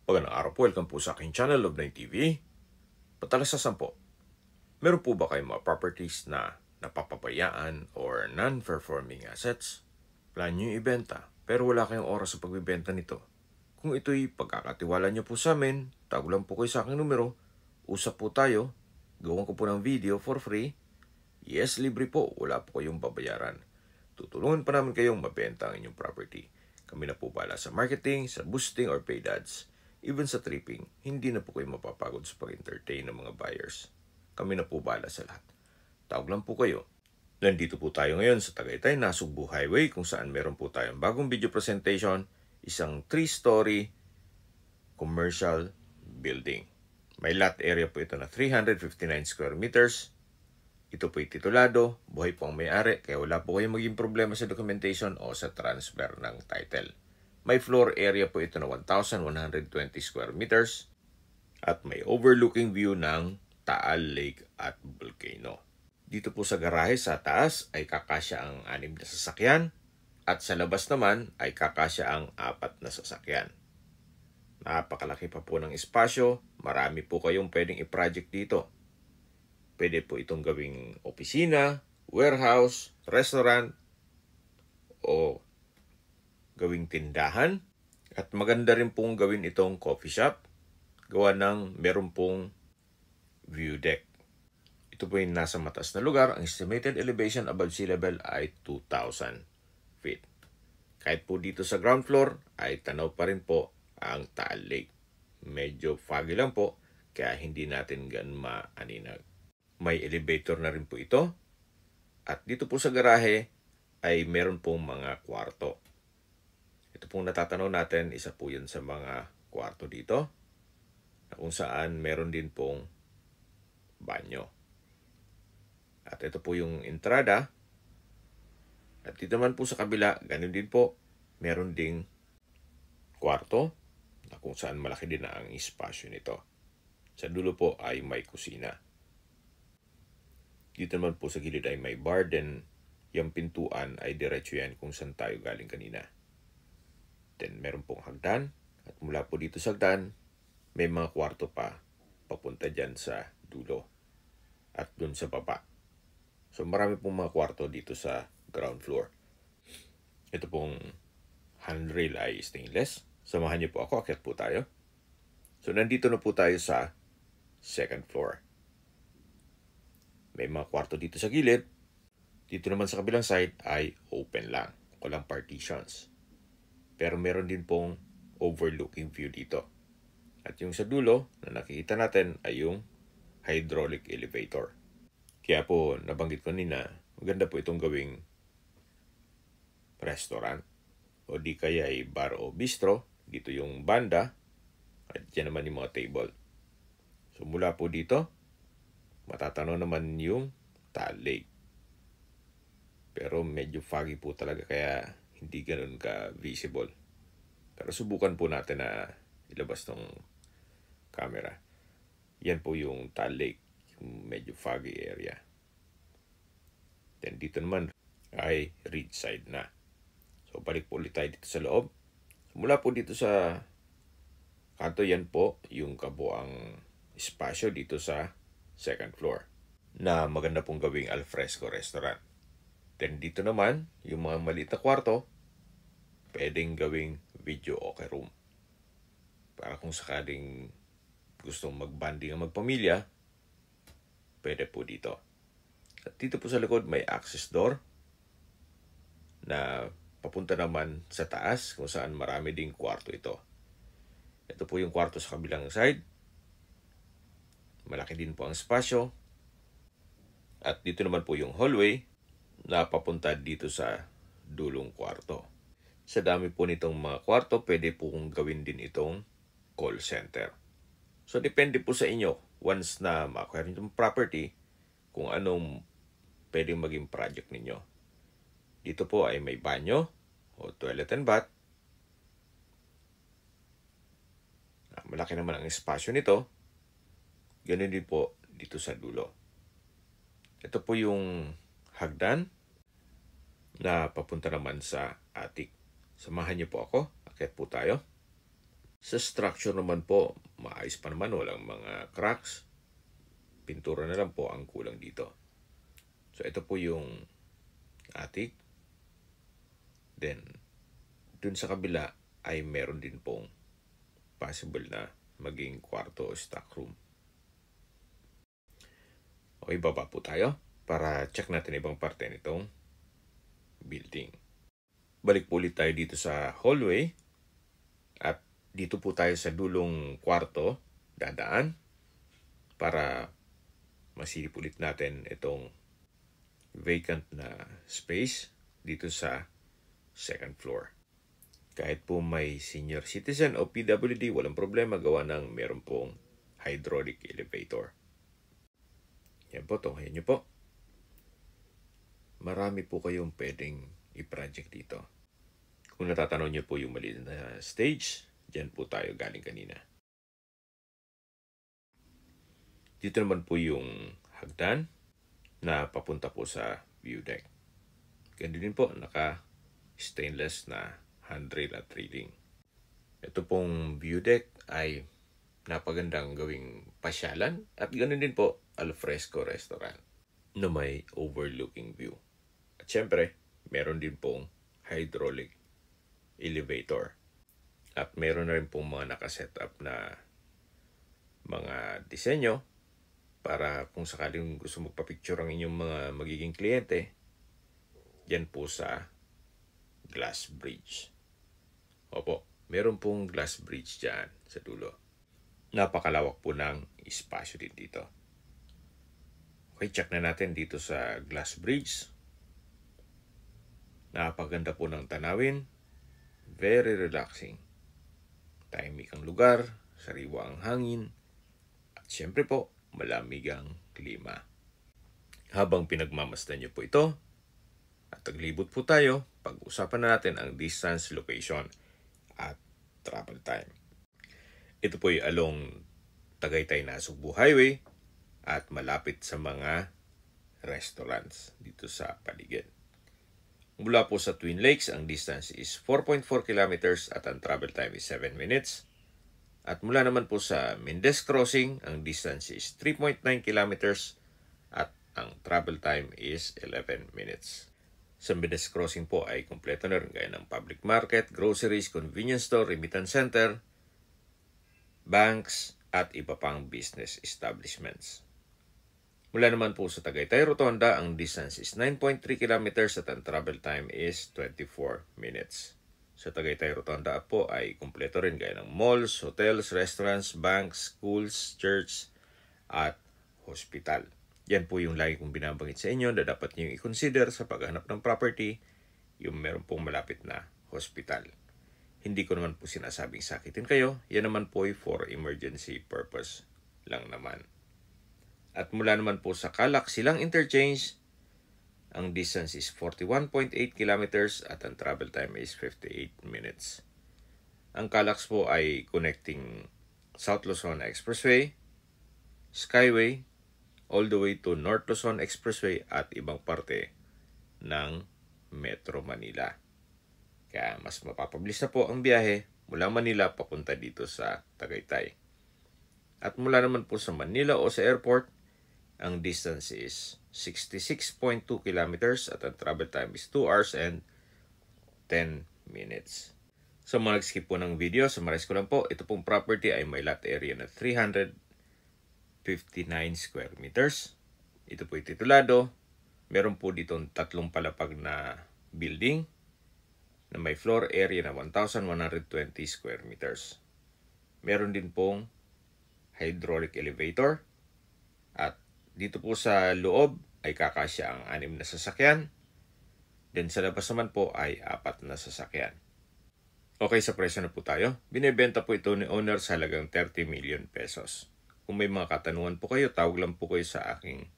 Magandang araw po, welcome po sa aking channel, Love9 TV. Patalasasan po, meron po ba kayong mga properties na napapabayaan or non-performing assets? Plan nyo yung ibenta, pero wala kayong oras sa pagbibenta nito. Kung ito'y pagkakatiwala nyo po sa amin, tago lang po kayo sa aking numero, usap po tayo, gawan ko po ng video for free. Yes, libre po, wala po kayong babayaran. Tutulungan pa namin kayong mabenta ang inyong property. Kami na po bala sa marketing, sa boosting or paid ads. Even sa tripping, hindi na po kayo mapapagod sa pag-entertain ng mga buyers. Kami na po bala sa lahat. Tawag lang po kayo. Nandito po tayo ngayon sa Tagaytay, Nasugbu Highway, kung saan meron po tayong bagong video presentation, isang 3-story commercial building. May lot area po ito na 359 square meters. Ito po'y titulado, buhay po ang may-ari, kaya wala po kayong maging problema sa documentation o sa transfer ng title. May floor area po ito na 1,120 square meters at may overlooking view ng Taal Lake at Volcano. Dito po sa garahe sa taas ay kakasya ang 6 na sasakyan at sa labas naman ay kakasya ang 4 na sasakyan. Napakalaki pa po ng espasyo, marami po kayong pwedeng i-project dito. Pwede po itong gawing opisina, warehouse, restaurant, o gawing tindahan. At maganda rin pong gawin itong coffee shop. Gawa ng meron pong view deck. Ito po yung nasa mataas na lugar. Ang estimated elevation above sea level ay 2,000 feet. Kahit po dito sa ground floor ay tanaw pa rin po ang Taal Lake. Medyo foggy lang po kaya hindi natin gan maaninag. May elevator na rin po ito. At dito po sa garahe ay meron pong mga kwarto. Ito pong natatanaw natin, isa po yan sa mga kwarto dito. Na kung saan meron din pong banyo. At ito po yung entrada. At dito naman po sa kabila, ganun din po. Meron ding kwarto na kung saan malaki din ang espasyo nito. Sa dulo po ay may kusina. Dito naman po sa gilid ay may bar, then yung pintuan ay diretso yan kung saan tayo galing kanina. Then meron pong hagdan, at mula po dito sa hagdan, may mga kwarto pa papunta dyan sa dulo at dun sa baba. So marami pong mga kwarto dito sa ground floor. Ito pong handrail ay stainless. Samahan niyo po ako, akyat po tayo. So nandito na po tayo sa second floor. May mga kwarto dito sa gilid. Dito naman sa kabilang side ay open lang. Walang partitions. Pero meron din pong overlooking view dito. At yung sa dulo na nakikita natin ay yung hydraulic elevator. Kaya po nabanggit ko nina, maganda po itong gawing restaurant. O di kaya ay bar o bistro. Dito yung banda. At dyan naman yung mga table. So mula po dito, matatanaw naman yung Taal Lake. Pero medyo foggy po talaga kaya hindi ganun ka-visible. Pero subukan po natin na ilabas ng camera. Yan po yung Taal Lake, yung medyo foggy area. Then dito naman ay ridgeside na. So balik po ulit tayo dito sa loob. So, mula po dito sa kanto, yan po yung kabuang espasyo dito sa second floor na maganda pong gawing alfresco restaurant. Then dito naman, yung mga maliit na kwarto, pwedeng gawing video okay room. Para kung sakaling gustong mag-bonding ang magpamilya, pwede po dito. At dito po sa likod may access door na papunta naman sa taas kung saan marami ding kwarto ito. Ito po yung kwarto sa kabilang side. Malaki din po ang espasyo. At dito naman po yung hallway na papunta dito sa dulong kwarto. Sa dami po nitong mga kwarto, pwede po kong gawin din itong call center. So, depende po sa inyo once na ma-acquire nyo itong property kung anong pwedeng maging project ninyo. Dito po ay may banyo o toilet and bath. Malaki naman ang espasyo nito. Ganun din po dito sa dulo. Ito po yung hagdan na papunta naman sa attic. Samahan niyo po ako. Akyat po tayo. Sa structure naman po, maayos pa naman, walang mga cracks. Pintura na lang po ang kulang dito. So ito po yung attic. Then, dun sa kabila ay meron din pong possible na maging kwarto o stock room. Okay, baba po tayo para check natin ibang parte nitong building. Balik po ulit tayo dito sa hallway at dito po tayo sa dulong kwarto dadaan para masilip ulit natin itong vacant na space dito sa second floor. Kahit po may senior citizen o PWD, walang problema gawa ng meron pong hydraulic elevator. Yan po, tunghayan nyo po. Marami po kayong pwedeng i-project dito. Kung natatanaw nyo po yung maliit na stage, dyan po tayo galing kanina. Dito naman po yung hagdan na papunta po sa view deck. Ganun din po, naka-stainless na handrail at railing. Ito pong view deck ay napagandang gawing pasyalan at ganun din po alfresco restaurant na may overlooking view. At syempre, meron din pong hydraulic elevator. At meron na rin pong mga nakasetup na mga disenyo para kung sakaling gusto magpa-picture ang inyong mga magiging kliyente, yan po sa glass bridge. Opo, meron pong glass bridge dyan sa dulo. Napakalawak po ng espasyo din dito. Okay, check na natin dito sa glass bridge. Napaganda po ng tanawin. Very relaxing. Tahimik ang lugar, sariwa ang hangin, at syempre po, malamig ang klima. Habang pinagmamasdan niyo po ito, at taglibot po tayo, pag-usapan na natin ang distance, location, at travel time. Ito po ay along Tagaytay-Nasugbu Highway at malapit sa mga restaurants dito sa paligid. Mula po sa Twin Lakes, ang distance is 4.4 kilometers at ang travel time is 7 minutes. At mula naman po sa Mendez Crossing, ang distance is 3.9 kilometers at ang travel time is 11 minutes. Sa Mendez Crossing po ay kumpleto na rin gaya ng public market, groceries, convenience store, remittance center, banks, at iba pang business establishments. Mula naman po sa Tagaytay Rotonda, ang distance is 9.3 kilometers at ang travel time is 24 minutes. Sa Tagaytay Rotonda po ay kumpleto rin gaya ng malls, hotels, restaurants, banks, schools, church, at hospital. Yan po yung lagi kong binabanggit sa inyo na dapat nyo i-consider sa paghanap ng property, yung meron pong malapit na hospital. Hindi ko naman po sinasabing sakitin kayo, yan naman po ay for emergency purpose lang naman. At mula naman po sa Calac Silang Interchange, ang distance is 41.8 kilometers at ang travel time is 58 minutes. Ang Calac po ay connecting South Luzon Expressway, Skyway, all the way to North Luzon Expressway at ibang parte ng Metro Manila. Kaya mas mapapabilis na po ang biyahe mula Manila papunta dito sa Tagaytay. At mula naman po sa Manila o sa airport, ang distance is 66.2 kilometers at ang travel time is 2 hours and 10 minutes. So mga nag-skip po ng video, summarize ko lang po, ito pong property ay may lot area na 359 square meters. Ito po ay titulado. Meron po ditong 3 palapag na building na may floor area na 1,120 square meters. Meron din pong hydraulic elevator at dito po sa loob ay kakasya ang 6 na sasakyan. Then sa labas naman po ay 4 na sasakyan. Okay, sa presyo na po tayo. Binibenta po ito ni owner sa halagang 30 million pesos. Kung may mga katanungan po kayo, tawag lang po kayo sa aking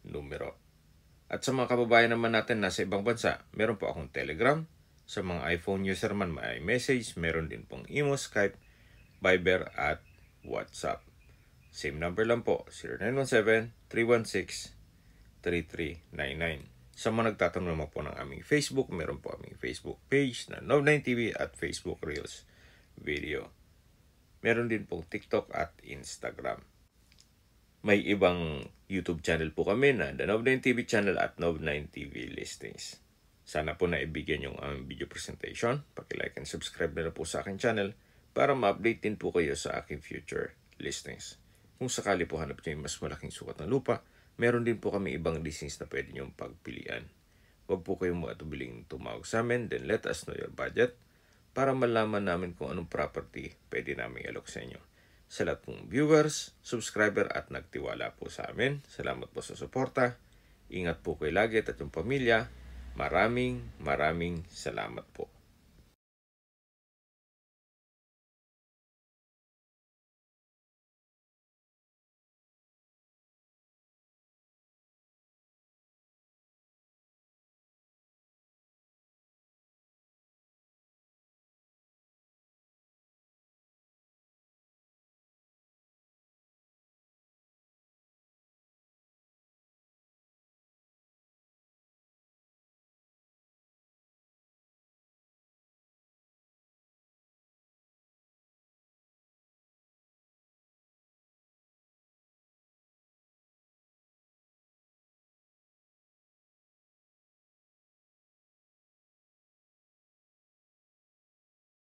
numero. At sa mga kababayan naman natin nasa ibang bansa, meron po akong Telegram. Sa mga iPhone user man may message, meron din pong Imo, Skype, Viber at WhatsApp. Same number lang po, 0917-316-3399. Sa mga nagtatanong naman po ng aming Facebook, meron po aming Facebook page na Nov9TV at Facebook Reels Video. Meron din pong TikTok at Instagram. May ibang YouTube channel po kami na The Nov9 TV channel at Nov9 TV Listings. Sana po naibigyan yung aming video presentation. Paki-like and subscribe na po sa aking channel para ma-update din po kayo sa aking future listings. Kung sakali po hanap nyo yung mas malaking sukat ng lupa, meron din po kami ibang listings na pwede nyong pagpilian. Huwag po kayong matubiling tumawag sa amin, then let us know your budget para malaman namin kung anong property pwede namin i-alok sa inyo. Sa lahat pong viewers, subscriber at nagtiwala po sa amin, salamat po sa suporta. Ingat po kayo lagi at yung pamilya. Maraming salamat po.